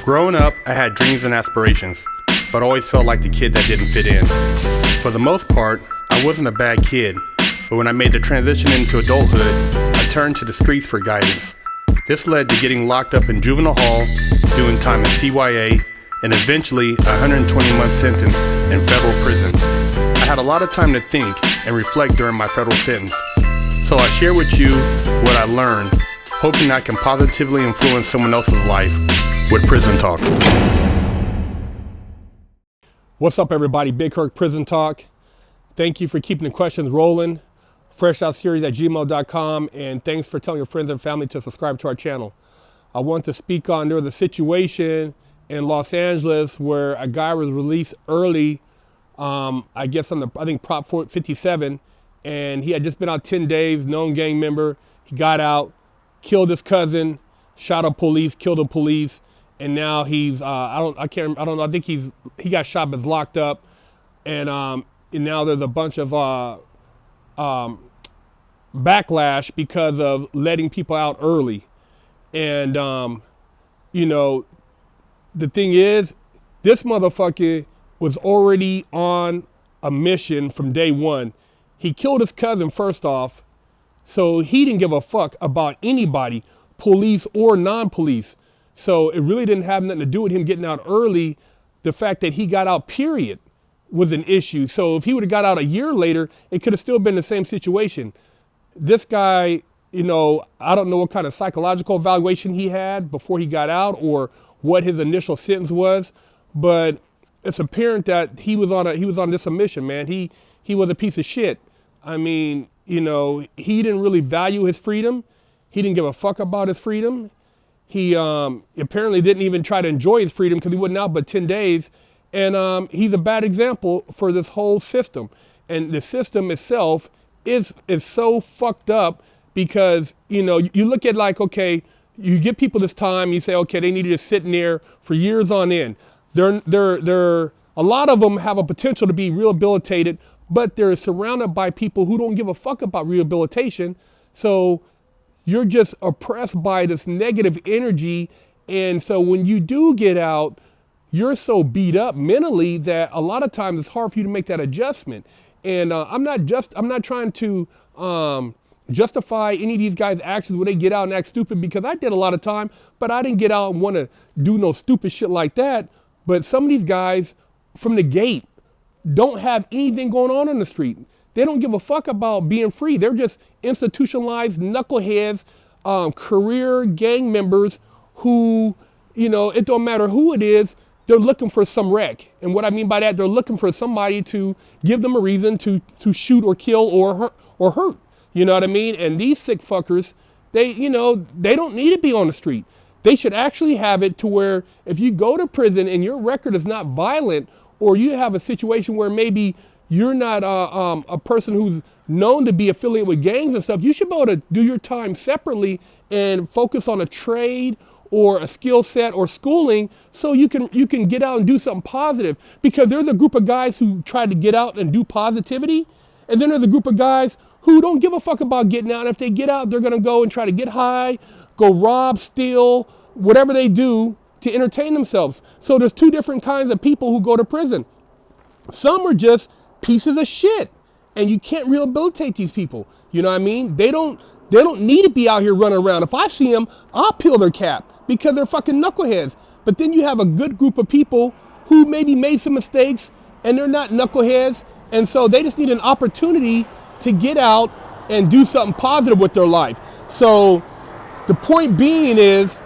Growing up, I had dreams and aspirations, but always felt like the kid that didn't fit in. For the most part, I wasn't a bad kid, but when I made the transition into adulthood, I turned to the streets for guidance. This led to getting locked up in juvenile hall, doing time in CYA, and eventually a 120-month sentence in federal prison. I had a lot of time to think and reflect during my federal sentence, so I share with you what I learned, hoping I can positively influence someone else's life with Prison Talk. What's up, everybody? Big Herc Prison Talk. Thank you for keeping the questions rolling. FreshOutSeries@gmail.com, and thanks for telling your friends and family to subscribe to our channel. I want to speak on, there was a situation in Los Angeles where a guy was released early, I guess on I think Prop 57, and he had just been out 10 days, known gang member. He got out, killed his cousin, shot a police, killed a police, and now he's, I think he got shot but is locked up, and now there's a bunch of backlash because of letting people out early. And you know, the thing is, this motherfucker was already on a mission from day one. He killed his cousin first off, so he didn't give a fuck about anybody, police or non-police. So it really didn't have nothing to do with him getting out early. The fact that he got out, period, was an issue. So if he would have got out a year later, it could have still been the same situation. This guy, you know, I don't know what kind of psychological evaluation he had before he got out or what his initial sentence was, but it's apparent that he was on this mission, man. He was a piece of shit. I mean, you know, he didn't really value his freedom. He didn't give a fuck about his freedom. He apparently didn't even try to enjoy his freedom because he wasn't out but 10 days. And he's a bad example for this whole system. And the system itself is so fucked up because, you know, you look at like, okay, you give people this time, you say, okay, they need to just sit in there for years on end. A lot of them have a potential to be rehabilitated, but they're surrounded by people who don't give a fuck about rehabilitation. So you're just oppressed by this negative energy. And so when you do get out, you're so beat up mentally that a lot of times it's hard for you to make that adjustment. And I'm not trying to justify any of these guys' actions when they get out and act stupid, because I did a lot of time, but I didn't get out and want to do no stupid shit like that. But some of these guys from the gate don't have anything going on the street. They don't give a fuck about being free. They're just institutionalized knuckleheads, career gang members who, you know, it don't matter who it is, they're looking for some wreck. And what I mean by that, they're looking for somebody to give them a reason to shoot or kill or hurt. You know what I mean? And these sick fuckers, they don't need to be on the street. They should actually have it to where if you go to prison and your record is not violent, or you have a situation where maybe you're not a person who's known to be affiliated with gangs and stuff, you should be able to do your time separately and focus on a trade or a skill set or schooling, so you can get out and do something positive. Because there's a group of guys who try to get out and do positivity, and then there's a group of guys who don't give a fuck about getting out. And if they get out, they're gonna go and try to get high, go rob, steal, whatever they do to entertain themselves. So there's two different kinds of people who go to prison. Some are just pieces of shit, and you can't rehabilitate these people. You know what I mean? They don't need to be out here running around. If I see them, I'll peel their cap because they're fucking knuckleheads. But then you have a good group of people who maybe made some mistakes and they're not knuckleheads, and so they just need an opportunity to get out and do something positive with their life. So the point being is,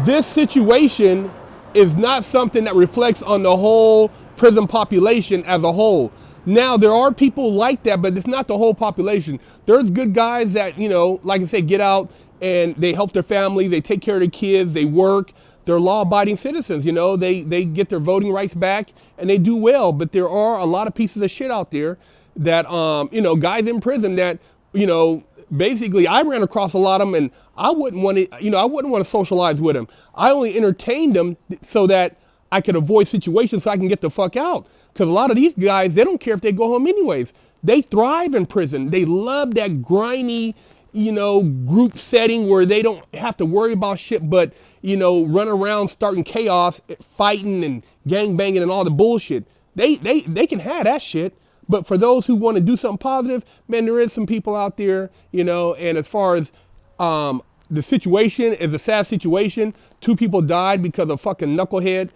this situation is not something that reflects on the whole prison population as a whole. Now, there are people like that, but it's not the whole population. There's good guys that, you know, like I said, get out and they help their family, they take care of their kids, they work, they're law-abiding citizens, you know, they get their voting rights back and they do well. But there are a lot of pieces of shit out there that, you know, guys in prison that, you know, basically I ran across a lot of them, and I wouldn't want to socialize with them. I only entertained them so that I could avoid situations so I can get the fuck out. Because a lot of these guys, they don't care if they go home anyways. They thrive in prison. They love that grimy, you know, group setting where they don't have to worry about shit but, running around starting chaos, fighting and gang banging and all the bullshit. They can have that shit. But for those who want to do something positive, man, there is some people out there, and as far as the situation is a sad situation. 2 people died because of fucking knucklehead,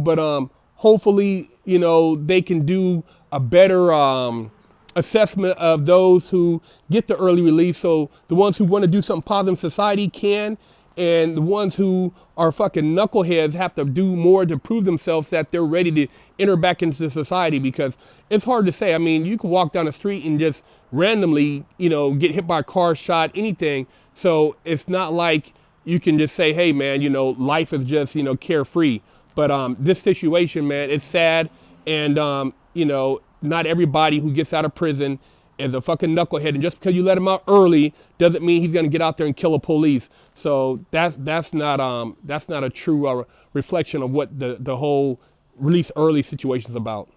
but hopefully, they can do a better assessment of those who get the early release. So the ones who want to do something positive in society can, and the ones who are fucking knuckleheads have to do more to prove themselves that they're ready to enter back into society, because it's hard to say. I mean, you can walk down the street and just randomly, get hit by a car, shot, anything. So it's not like you can just say, hey man, life is just, carefree. But this situation, man, it's sad. And, not everybody who gets out of prison is a fucking knucklehead. And just because you let him out early doesn't mean he's going to get out there and kill a police. So that's not a true reflection of what the whole release early situation is about.